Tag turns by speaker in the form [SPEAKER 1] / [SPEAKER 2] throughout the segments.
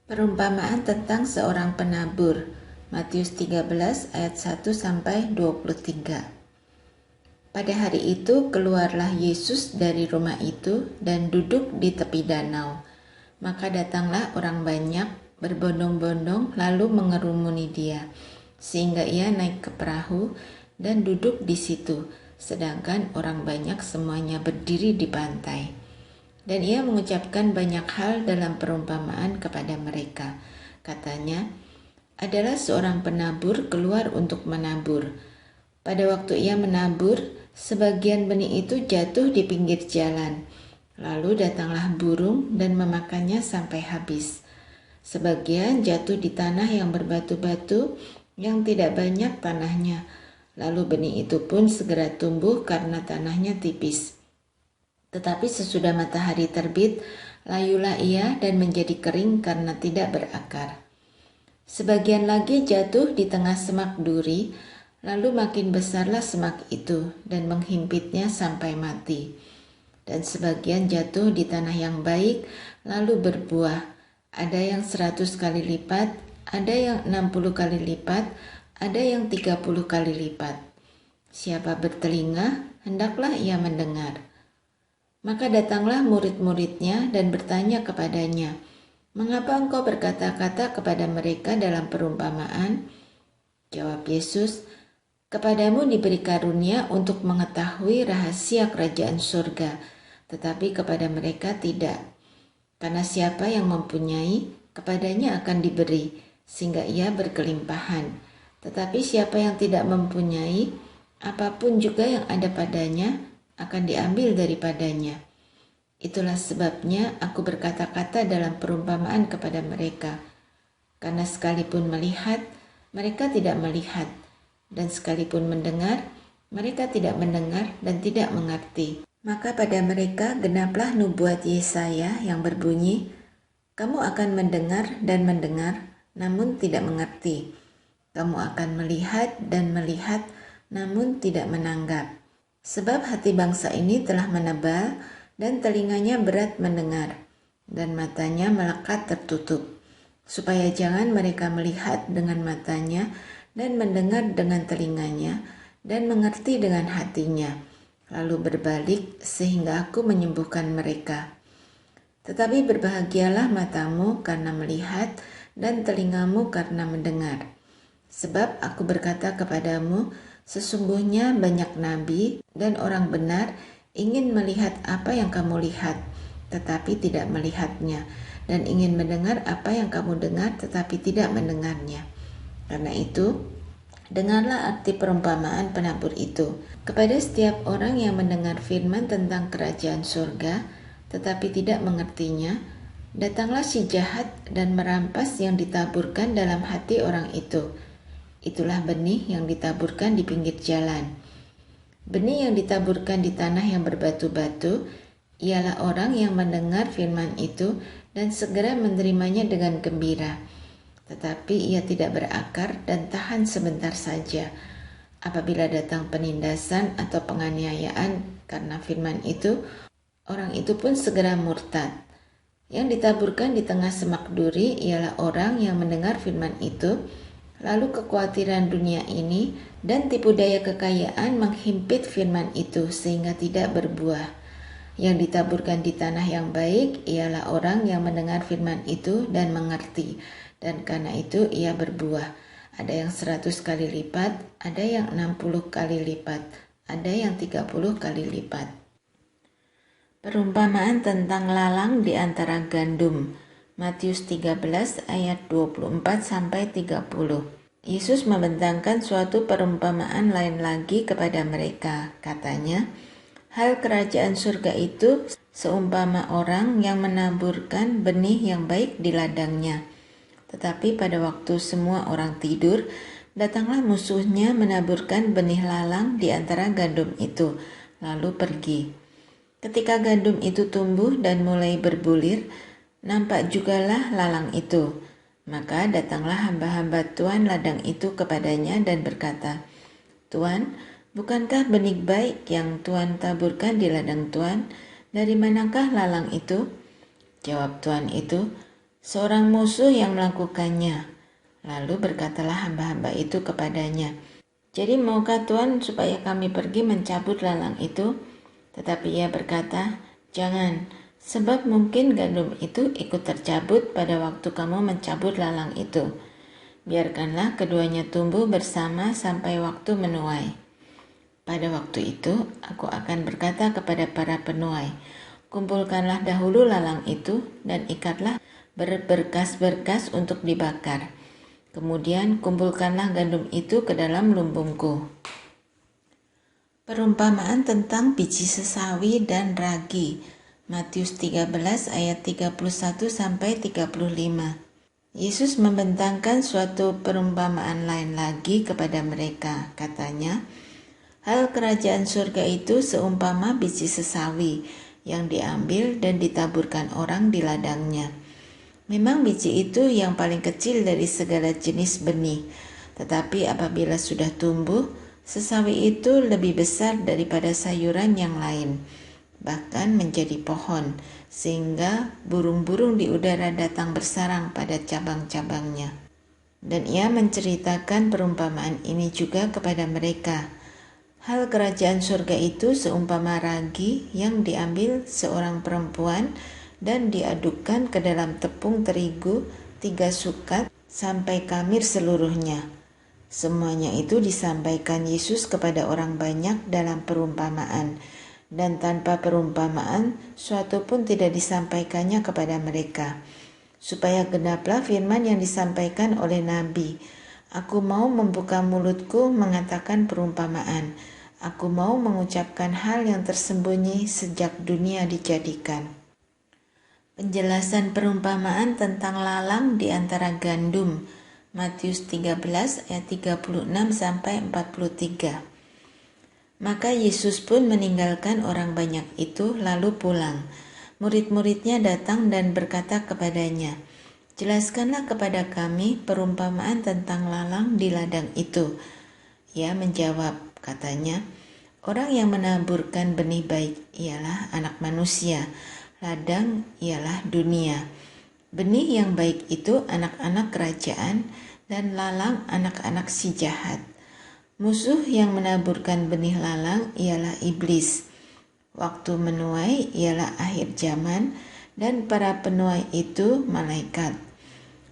[SPEAKER 1] Perumpamaan tentang seorang penabur. Matius 13 ayat 1 sampai 23. Pada hari itu keluarlah Yesus dari rumah itu dan duduk di tepi danau. Maka datanglah orang banyak berbondong-bondong lalu mengerumuni dia, sehingga ia naik ke perahu dan duduk di situ, sedangkan orang banyak semuanya berdiri di pantai. Dan ia mengucapkan banyak hal dalam perumpamaan kepada mereka. Katanya, adalah seorang penabur keluar untuk menabur. Pada waktu ia menabur, sebagian benih itu jatuh di pinggir jalan. Lalu datanglah burung dan memakannya sampai habis. Sebagian jatuh di tanah yang berbatu-batu, yang tidak banyak tanahnya. Lalu benih itu pun segera tumbuh karena tanahnya tipis. Tetapi sesudah matahari terbit, layulah ia dan menjadi kering karena tidak berakar. Sebagian lagi jatuh di tengah semak duri, lalu makin besarlah semak itu dan menghimpitnya sampai mati. Dan sebagian jatuh di tanah yang baik, lalu berbuah. Ada yang 100 kali lipat, ada yang 60 kali lipat, ada yang 30 kali lipat. Siapa bertelinga, hendaklah ia mendengar. Maka datanglah murid-muridnya dan bertanya kepadanya, "Mengapa engkau berkata-kata kepada mereka dalam perumpamaan?" Jawab Yesus, "Kepadamu diberi karunia untuk mengetahui rahasia kerajaan surga, tetapi kepada mereka tidak. Karena siapa yang mempunyai, kepadanya akan diberi, sehingga ia berkelimpahan. Tetapi siapa yang tidak mempunyai, apapun juga yang ada padanya, akan diambil daripadanya. Itulah sebabnya aku berkata-kata dalam perumpamaan kepada mereka. Karena sekalipun melihat, mereka tidak melihat, dan sekalipun mendengar, mereka tidak mendengar dan tidak mengerti. Maka pada mereka genaplah nubuat Yesaya yang berbunyi, kamu akan mendengar dan mendengar, namun tidak mengerti. Kamu akan melihat dan melihat, namun tidak menanggap. Sebab hati bangsa ini telah menebal dan telinganya berat mendengar dan matanya melekat tertutup, supaya jangan mereka melihat dengan matanya dan mendengar dengan telinganya dan mengerti dengan hatinya, lalu berbalik sehingga aku menyembuhkan mereka. Tetapi berbahagialah matamu karena melihat dan telingamu karena mendengar. Sebab aku berkata kepadamu, sesungguhnya banyak nabi dan orang benar ingin melihat apa yang kamu lihat, tetapi tidak melihatnya, dan ingin mendengar apa yang kamu dengar, tetapi tidak mendengarnya. Karena itu, dengarlah arti perumpamaan penabur itu. Kepada setiap orang yang mendengar firman tentang kerajaan surga, tetapi tidak mengertinya, datanglah si jahat dan merampas yang ditaburkan dalam hati orang itu. Itulah benih yang ditaburkan di pinggir jalan. Benih yang ditaburkan di tanah yang berbatu-batu ialah orang yang mendengar firman itu dan segera menerimanya dengan gembira. Tetapi ia tidak berakar dan tahan sebentar saja. Apabila datang penindasan atau penganiayaan karena firman itu, orang itu pun segera murtad. Yang ditaburkan di tengah semak duri ialah orang yang mendengar firman itu, lalu kekhawatiran dunia ini dan tipu daya kekayaan menghimpit firman itu sehingga tidak berbuah. Yang ditaburkan di tanah yang baik ialah orang yang mendengar firman itu dan mengerti, dan karena itu ia berbuah. Ada yang 100 kali lipat, ada yang 60 kali lipat, ada yang 30 kali lipat. Perumpamaan tentang lalang di antara gandum. Matius 13 ayat 24 sampai 30. Yesus membentangkan suatu perumpamaan lain lagi kepada mereka. Katanya, hal kerajaan surga itu seumpama orang yang menaburkan benih yang baik di ladangnya. Tetapi pada waktu semua orang tidur, datanglah musuhnya menaburkan benih lalang di antara gandum itu, lalu pergi. Ketika gandum itu tumbuh dan mulai berbulir, nampak jugalah lalang itu. Maka datanglah hamba-hamba Tuan ladang itu kepadanya dan berkata, Tuan, bukankah benih baik yang Tuan taburkan di ladang Tuan? Dari manakah lalang itu? Jawab Tuan itu, seorang musuh yang melakukannya. Lalu berkatalah hamba-hamba itu kepadanya, "Jadi maukah Tuhan supaya kami pergi mencabut lalang itu?" Tetapi ia berkata, "Jangan, sebab mungkin gandum itu ikut tercabut pada waktu kamu mencabut lalang itu. Biarkanlah keduanya tumbuh bersama sampai waktu menuai. Pada waktu itu, aku akan berkata kepada para penuai, kumpulkanlah dahulu lalang itu dan ikatlah berberkas-berkas untuk dibakar. Kemudian kumpulkanlah gandum itu ke dalam lumbungku." Perumpamaan tentang biji sesawi dan ragi. Matius 13 ayat 31 sampai 35. Yesus membentangkan suatu perumpamaan lain lagi kepada mereka. Katanya, "Hal kerajaan surga itu seumpama biji sesawi yang diambil dan ditaburkan orang di ladangnya. Memang biji itu yang paling kecil dari segala jenis benih, tetapi apabila sudah tumbuh, sesawi itu lebih besar daripada sayuran yang lain, bahkan menjadi pohon, sehingga burung-burung di udara datang bersarang pada cabang-cabangnya." Dan ia menceritakan perumpamaan ini juga kepada mereka. "Hal kerajaan surga itu seumpama ragi yang diambil seorang perempuan dan diadukkan ke dalam tepung terigu 3 sukat sampai kamir seluruhnya." Semuanya itu disampaikan Yesus kepada orang banyak dalam perumpamaan, dan tanpa perumpamaan suatu pun tidak disampaikannya kepada mereka, supaya genaplah firman yang disampaikan oleh Nabi, "Aku mau membuka mulutku mengatakan perumpamaan. Aku mau mengucapkan hal yang tersembunyi sejak dunia dijadikan." Penjelasan perumpamaan tentang lalang di antara gandum. Matius 13 ayat 36 sampai 43. Maka Yesus pun meninggalkan orang banyak itu lalu pulang. Murid-muridnya datang dan berkata kepadanya, "Jelaskanlah kepada kami perumpamaan tentang lalang di ladang itu." Ia menjawab, katanya, "Orang yang menaburkan benih baik ialah Anak Manusia. Ladang ialah dunia. Benih yang baik itu anak-anak kerajaan, dan lalang anak-anak si jahat. Musuh yang menaburkan benih lalang ialah iblis. Waktu menuai ialah akhir zaman, dan para penuai itu malaikat.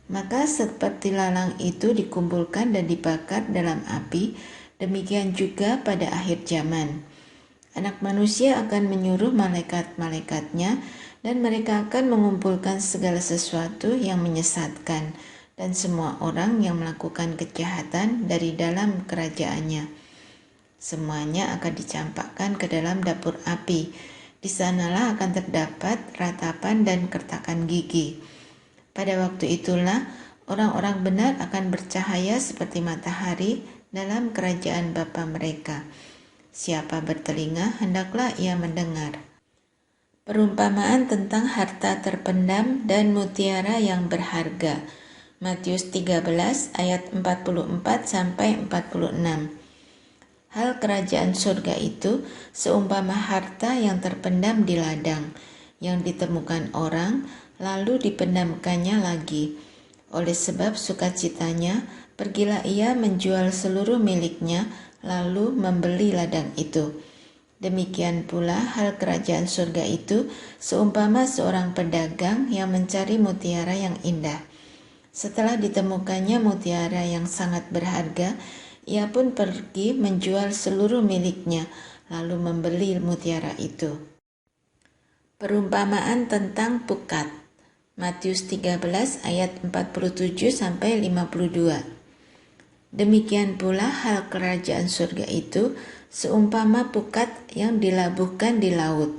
[SPEAKER 1] Maka seperti lalang itu dikumpulkan dan dibakar dalam api, demikian juga pada akhir zaman. Anak Manusia akan menyuruh malaikat-malaikatnya, dan mereka akan mengumpulkan segala sesuatu yang menyesatkan dan semua orang yang melakukan kejahatan dari dalam kerajaannya. Semuanya akan dicampakkan ke dalam dapur api. Di sanalah akan terdapat ratapan dan kertakan gigi. Pada waktu itulah orang-orang benar akan bercahaya seperti matahari dalam kerajaan Bapa mereka. Siapa bertelinga, hendaklah ia mendengar. Perumpamaan tentang harta terpendam dan mutiara yang berharga. Matius 13 ayat 44 sampai 46. Hal kerajaan surga itu seumpama harta yang terpendam di ladang, yang ditemukan orang, lalu dipendamkannya lagi. Oleh sebab sukacitanya, pergilah ia menjual seluruh miliknya, lalu membeli ladang itu. Demikian pula hal kerajaan surga itu seumpama seorang pedagang yang mencari mutiara yang indah. Setelah ditemukannya mutiara yang sangat berharga, ia pun pergi menjual seluruh miliknya, lalu membeli mutiara itu. Perumpamaan tentang pukat. Matius 13 ayat 47 sampai 52. Demikian pula hal kerajaan surga itu seumpama pukat yang dilabuhkan di laut,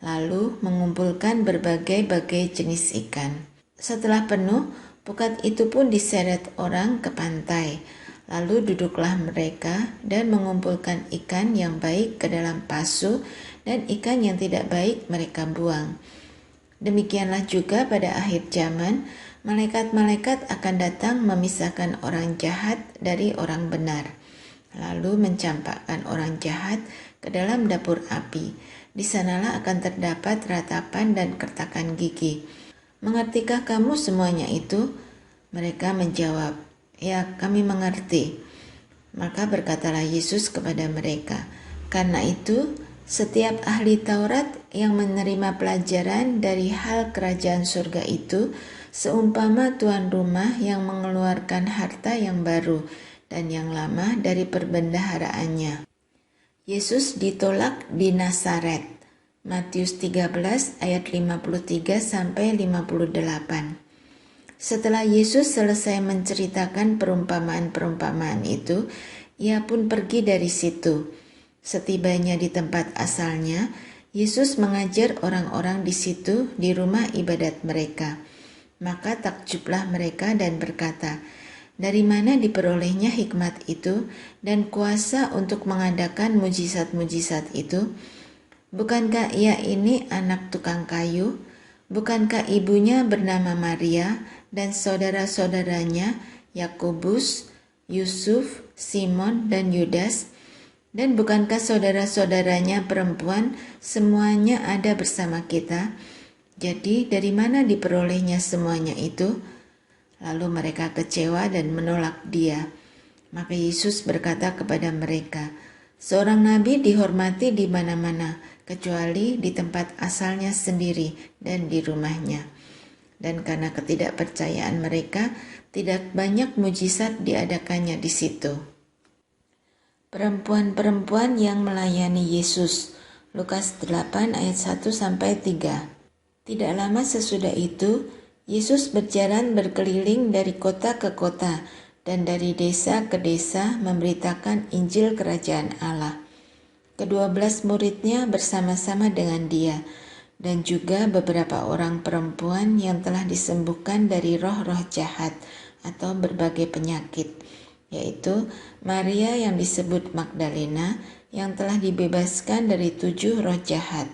[SPEAKER 1] lalu mengumpulkan berbagai-bagai jenis ikan. Setelah penuh, pukat itu pun diseret orang ke pantai. Lalu duduklah mereka dan mengumpulkan ikan yang baik ke dalam pasu, dan ikan yang tidak baik mereka buang. Demikianlah juga pada akhir zaman, malaikat-malaikat akan datang memisahkan orang jahat dari orang benar, lalu mencampakkan orang jahat ke dalam dapur api. Di sanalah akan terdapat ratapan dan kertakan gigi. mengertikah kamu semuanya itu?" Mereka menjawab, "Ya, kami mengerti." Maka berkatalah Yesus kepada mereka, "Karena itu, setiap ahli Taurat yang menerima pelajaran dari hal kerajaan surga itu seumpama tuan rumah yang mengeluarkan harta yang baru dan yang lama dari perbendaharaannya." Yesus ditolak di Nazaret. Matius 13 ayat 53 sampai 58. Setelah Yesus selesai menceritakan perumpamaan-perumpamaan itu, ia pun pergi dari situ. Setibanya di tempat asalnya, Yesus mengajar orang-orang di situ di rumah ibadat mereka. Maka takjublah mereka dan berkata, "Dari mana diperolehnya hikmat itu dan kuasa untuk mengadakan mujizat-mujizat itu? Bukankah ia ini anak tukang kayu? Bukankah ibunya bernama Maria dan saudara-saudaranya Yakobus, Yusuf, Simon, dan Yudas? Dan bukankah saudara-saudaranya perempuan semuanya ada bersama kita? Jadi dari mana diperolehnya semuanya itu?" Lalu mereka kecewa dan menolak dia. Maka Yesus berkata kepada mereka, "Seorang nabi dihormati di mana-mana, kecuali di tempat asalnya sendiri dan di rumahnya." Dan karena ketidakpercayaan mereka, tidak banyak mujizat diadakannya di situ. Perempuan-perempuan yang melayani Yesus. Lukas 8 ayat 1-3. Tidak lama sesudah itu, Yesus berjalan berkeliling dari kota ke kota dan dari desa ke desa memberitakan Injil Kerajaan Allah. Ke-12 muridnya bersama-sama dengan dia, dan juga beberapa orang perempuan yang telah disembuhkan dari roh-roh jahat atau berbagai penyakit, yaitu Maria yang disebut Magdalena yang telah dibebaskan dari 7 roh jahat,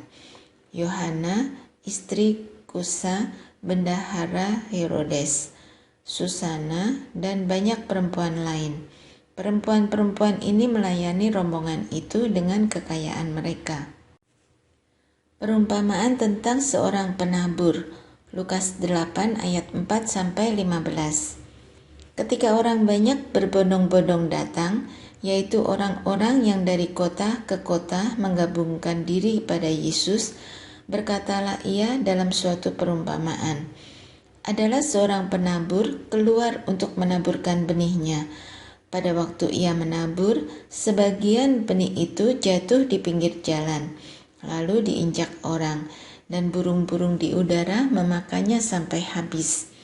[SPEAKER 1] Yohana, istri Kusa, bendahara Herodes, Susana, dan banyak perempuan lain. Perempuan-perempuan ini melayani rombongan itu dengan kekayaan mereka. Perumpamaan tentang seorang penabur. Lukas 8 ayat 4-15. Ketika orang banyak berbondong-bondong datang, yaitu orang-orang yang dari kota ke kota menggabungkan diri pada Yesus, berkatalah ia dalam suatu perumpamaan. Adalah seorang penabur keluar untuk menaburkan benihnya. Pada waktu ia menabur, sebagian benih itu jatuh di pinggir jalan, lalu diinjak orang, dan burung-burung di udara memakannya sampai habis.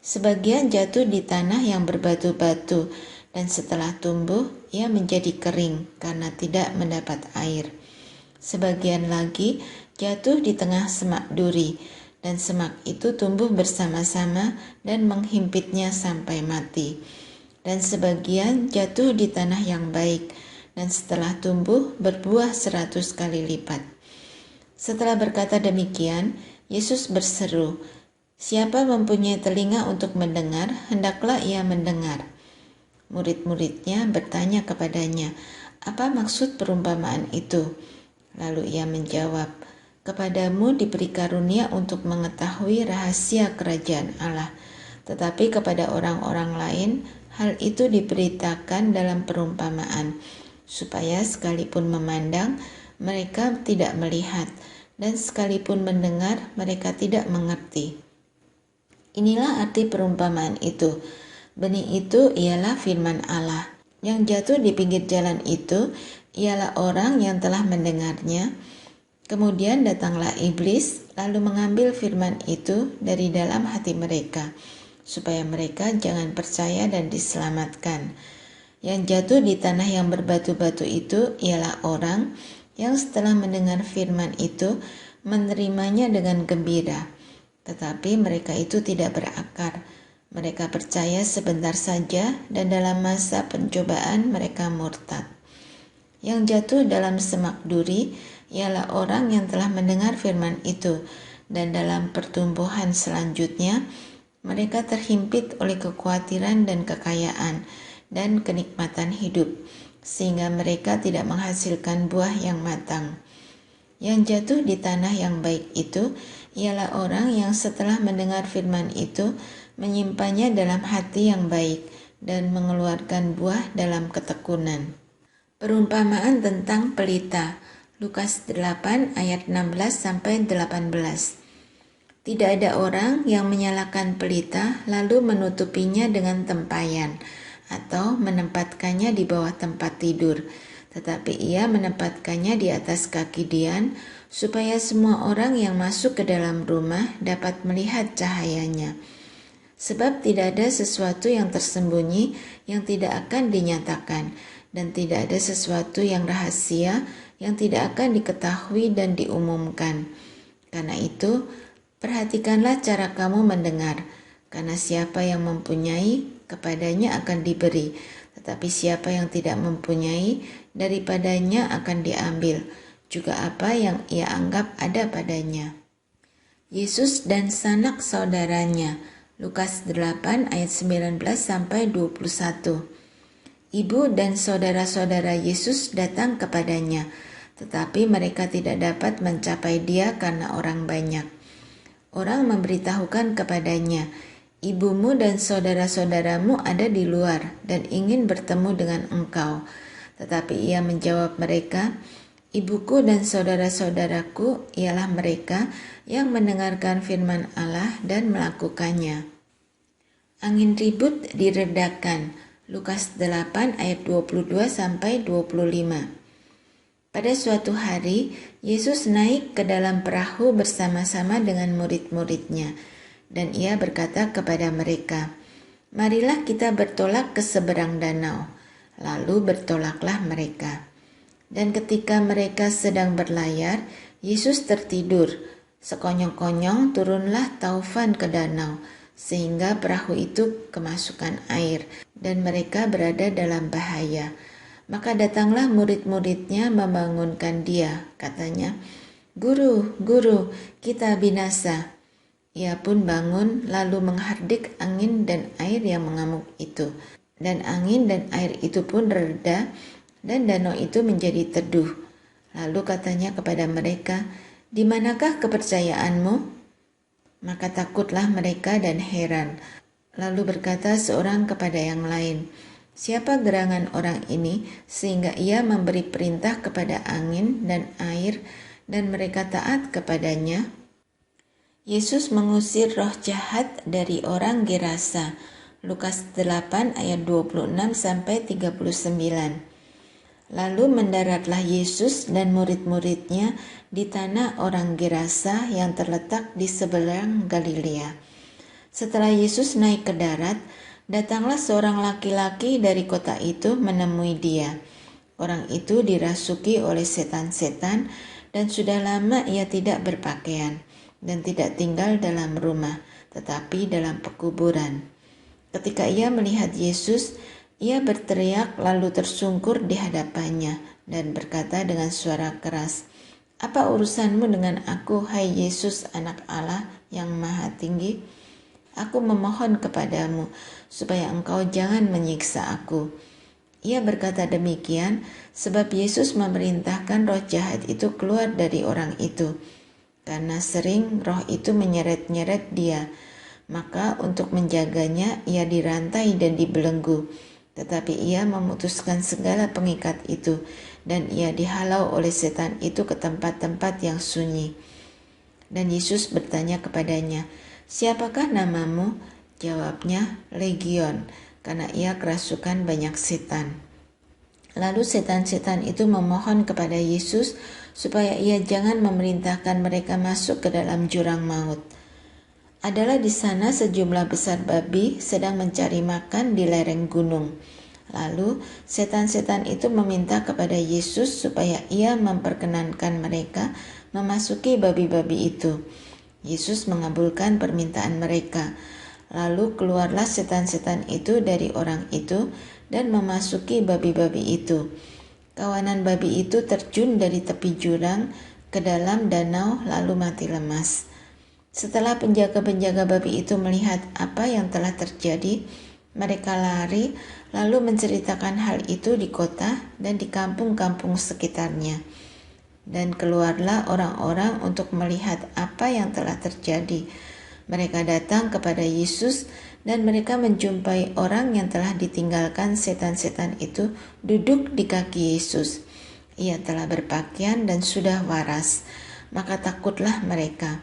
[SPEAKER 1] Sebagian jatuh di tanah yang berbatu-batu, dan setelah tumbuh, ia menjadi kering karena tidak mendapat air. Sebagian lagi jatuh di tengah semak duri, dan semak itu tumbuh bersama-sama dan menghimpitnya sampai mati. Dan sebagian jatuh di tanah yang baik, dan setelah tumbuh berbuah 100 kali lipat. Setelah berkata demikian, Yesus berseru, "Siapa mempunyai telinga untuk mendengar, hendaklah ia mendengar." Murid-muridnya bertanya kepadanya, "Apa maksud perumpamaan itu?" Lalu ia menjawab, "Kepadamu diberi karunia untuk mengetahui rahasia kerajaan Allah, tetapi kepada orang-orang lain hal itu diberitakan dalam perumpamaan, supaya sekalipun memandang, mereka tidak melihat, dan sekalipun mendengar, mereka tidak mengerti." Inilah arti perumpamaan itu. Benih itu ialah firman Allah. Yang jatuh di pinggir jalan itu ialah orang yang telah mendengarnya. Kemudian datanglah iblis, lalu mengambil firman itu dari dalam hati mereka, supaya mereka jangan percaya dan diselamatkan. Yang jatuh di tanah yang berbatu-batu itu ialah orang yang setelah mendengar firman itu menerimanya dengan gembira. Tetapi mereka itu tidak berakar. Mereka percaya sebentar saja dan dalam masa pencobaan mereka murtad. Yang jatuh dalam semak duri ialah orang yang telah mendengar firman itu, dan dalam pertumbuhan selanjutnya mereka terhimpit oleh kekhawatiran dan kekayaan dan kenikmatan hidup, sehingga mereka tidak menghasilkan buah yang matang. Yang jatuh di tanah yang baik itu ialah orang yang setelah mendengar firman itu menyimpannya dalam hati yang baik dan mengeluarkan buah dalam ketekunan. Perumpamaan tentang pelita, Lukas 8 ayat 16-18. Tidak ada orang yang menyalakan pelita lalu menutupinya dengan tempayan atau menempatkannya di bawah tempat tidur, tetapi ia menempatkannya di atas kaki dian supaya semua orang yang masuk ke dalam rumah dapat melihat cahayanya. Sebab tidak ada sesuatu yang tersembunyi yang tidak akan dinyatakan, dan tidak ada sesuatu yang rahasia yang tidak akan diketahui dan diumumkan. Karena itu, perhatikanlah cara kamu mendengar, karena siapa yang mempunyai, kepadanya akan diberi, tetapi siapa yang tidak mempunyai, daripadanya akan diambil juga apa yang ia anggap ada padanya. Yesus dan sanak saudaranya, Lukas 8 ayat 19-21. Ibu dan saudara-saudara Yesus datang kepadanya, tetapi mereka tidak dapat mencapai dia karena orang banyak. Orang memberitahukan kepadanya, ibumu dan saudara-saudaramu ada di luar dan ingin bertemu dengan engkau. Tetapi ia menjawab mereka, ibuku dan saudara-saudaraku ialah mereka yang mendengarkan firman Allah dan melakukannya. Angin ribut diredakan, Lukas 8 ayat 22-25. Pada suatu hari, Yesus naik ke dalam perahu bersama-sama dengan murid-muridnya, dan ia berkata kepada mereka, marilah kita bertolak ke seberang danau. Lalu bertolaklah mereka. Dan ketika mereka sedang berlayar, Yesus tertidur. Sekonyong-konyong turunlah taufan ke danau, sehingga perahu itu kemasukan air, dan mereka berada dalam bahaya. Maka datanglah murid-muridnya membangunkan dia, katanya, Guru, Guru, kita binasa. Ia pun bangun lalu menghardik angin dan air yang mengamuk itu. Dan angin dan air itu pun reda dan danau itu menjadi teduh. Lalu katanya kepada mereka, di manakah kepercayaanmu? Maka takutlah mereka dan heran. Lalu berkata seorang kepada yang lain, siapa gerangan orang ini sehingga ia memberi perintah kepada angin dan air dan mereka taat kepadanya? Yesus mengusir roh jahat dari orang Gerasa. Lukas 8 ayat 26-39. Lalu mendaratlah Yesus dan murid-muridnya di tanah orang Gerasa yang terletak di seberang Galilea. Setelah Yesus naik ke darat, datanglah seorang laki-laki dari kota itu menemui dia. Orang itu dirasuki oleh setan-setan dan sudah lama ia tidak berpakaian dan tidak tinggal dalam rumah, tetapi dalam pekuburan. Ketika ia melihat Yesus, ia berteriak lalu tersungkur di hadapannya dan berkata dengan suara keras, "Apa urusanmu dengan aku, hai Yesus, anak Allah yang maha tinggi? Aku memohon kepadamu supaya engkau jangan menyiksa aku." Ia berkata demikian sebab Yesus memerintahkan roh jahat itu keluar dari orang itu, karena sering roh itu menyeret-nyeret dia. Maka untuk menjaganya ia dirantai dan dibelenggu. Tetapi ia memutuskan segala pengikat itu, dan ia dihalau oleh setan itu ke tempat-tempat yang sunyi. Dan Yesus bertanya kepadanya, "Siapakah namamu?" Jawabnya, "Legion," karena ia kerasukan banyak setan. Lalu setan-setan itu memohon kepada Yesus supaya ia jangan memerintahkan mereka masuk ke dalam jurang maut. Adalah di sana sejumlah besar babi sedang mencari makan di lereng gunung. Lalu setan-setan itu meminta kepada Yesus supaya ia memperkenankan mereka memasuki babi-babi itu. Yesus mengabulkan permintaan mereka. Lalu keluarlah setan-setan itu dari orang itu dan memasuki babi-babi itu. Kawanan babi itu terjun dari tepi jurang ke dalam danau lalu mati lemas. Setelah penjaga-penjaga babi itu melihat apa yang telah terjadi, mereka lari lalu menceritakan hal itu di kota dan di kampung-kampung sekitarnya. Dan keluarlah orang-orang untuk melihat apa yang telah terjadi. Mereka datang kepada Yesus dan mereka menjumpai orang yang telah ditinggalkan setan-setan itu duduk di kaki Yesus. Ia telah berpakaian dan sudah waras. Maka takutlah mereka.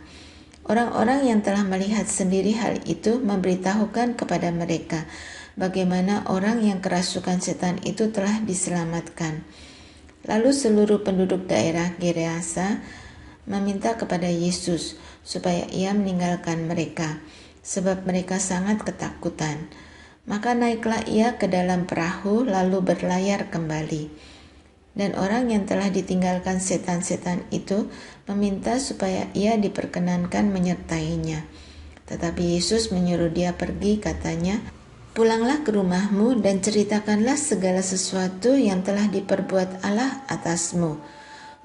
[SPEAKER 1] Orang-orang yang telah melihat sendiri hal itu memberitahukan kepada mereka bagaimana orang yang kerasukan setan itu telah diselamatkan. Lalu seluruh penduduk daerah Gerasa meminta kepada Yesus supaya ia meninggalkan mereka, sebab mereka sangat ketakutan. Maka naiklah ia ke dalam perahu lalu berlayar kembali. Dan orang yang telah ditinggalkan setan-setan itu meminta supaya ia diperkenankan menyertainya. Tetapi Yesus menyuruh dia pergi, katanya, "Pulanglah ke rumahmu dan ceritakanlah segala sesuatu yang telah diperbuat Allah atasmu."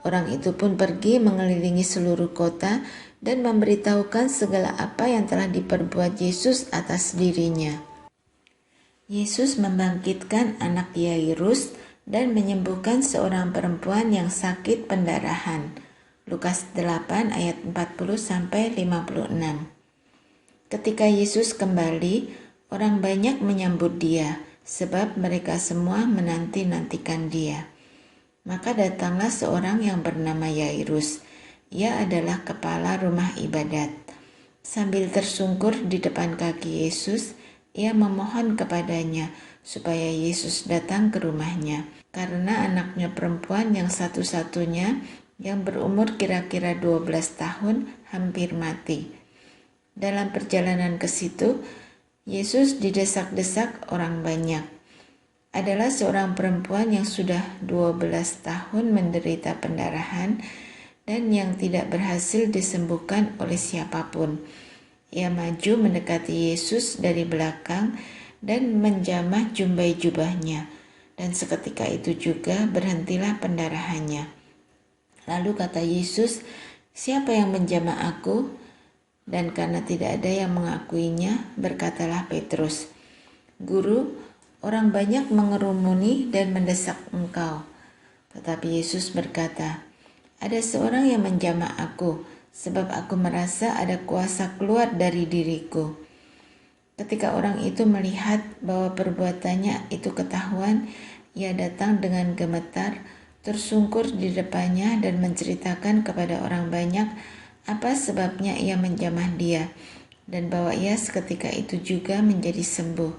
[SPEAKER 1] Orang itu pun pergi mengelilingi seluruh kota dan memberitahukan segala apa yang telah diperbuat Yesus atas dirinya. Yesus membangkitkan anak Yairus dan menyembuhkan seorang perempuan yang sakit pendarahan. Lukas 8 ayat 40-56. Ketika Yesus kembali, orang banyak menyambut dia, sebab mereka semua menanti-nantikan dia. Maka datanglah seorang yang bernama Yairus. Ia adalah kepala rumah ibadat. Sambil tersungkur di depan kaki Yesus, ia memohon kepadanya supaya Yesus datang ke rumahnya, karena anaknya perempuan yang satu-satunya yang berumur kira-kira 12 tahun hampir mati. Dalam perjalanan ke situ, Yesus didesak-desak orang banyak. Adalah seorang perempuan yang sudah 12 tahun menderita pendarahan dan yang tidak berhasil disembuhkan oleh siapapun. Ia maju mendekati Yesus dari belakang dan menjamah jumbai jubahnya, dan seketika itu juga berhentilah pendarahannya. Lalu kata Yesus, "Siapa yang menjamah aku?" Dan karena tidak ada yang mengakuinya, berkatalah Petrus, "Guru, orang banyak mengerumuni dan mendesak engkau." Tetapi Yesus berkata, "Ada seorang yang menjamah aku, sebab aku merasa ada kuasa keluar dari diriku." Ketika orang itu melihat bahwa perbuatannya itu ketahuan, ia datang dengan gemetar, tersungkur di depannya dan menceritakan kepada orang banyak apa sebabnya ia menjamah dia, dan bahwa ia seketika itu juga menjadi sembuh.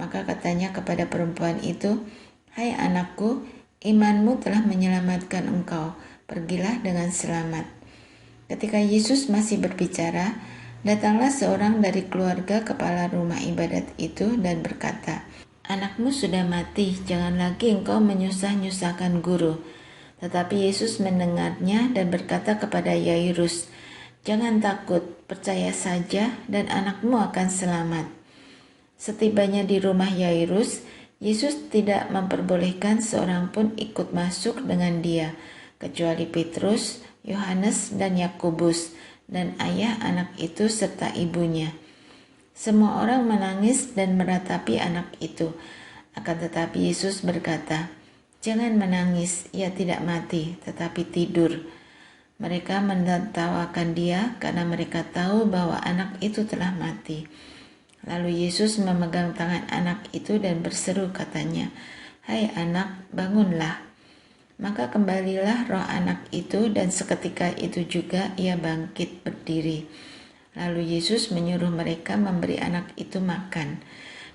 [SPEAKER 1] Maka katanya kepada perempuan itu, "Hai anakku, imanmu telah menyelamatkan engkau, pergilah dengan selamat." Ketika Yesus masih berbicara, datanglah seorang dari keluarga kepala rumah ibadat itu dan berkata, "Anakmu sudah mati, jangan lagi engkau menyusah-nyusahkan guru." Tetapi Yesus mendengarnya dan berkata kepada Yairus, "Jangan takut, percaya saja dan anakmu akan selamat." Setibanya di rumah Yairus, Yesus tidak memperbolehkan seorang pun ikut masuk dengan dia, kecuali Petrus, Yohanes, dan Yakobus, dan ayah anak itu serta ibunya. Semua orang menangis dan meratapi anak itu. Akan tetapi Yesus berkata, "Jangan menangis, ia tidak mati, tetapi tidur." Mereka menertawakan dia karena mereka tahu bahwa anak itu telah mati. Lalu Yesus memegang tangan anak itu dan berseru, katanya, "Hai anak, bangunlah." Maka kembalilah roh anak itu dan seketika itu juga ia bangkit berdiri. Lalu Yesus menyuruh mereka memberi anak itu makan.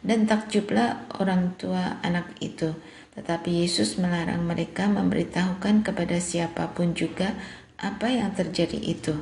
[SPEAKER 1] Dan takjublah orang tua anak itu. Tetapi Yesus melarang mereka memberitahukan kepada siapapun juga apa yang terjadi itu.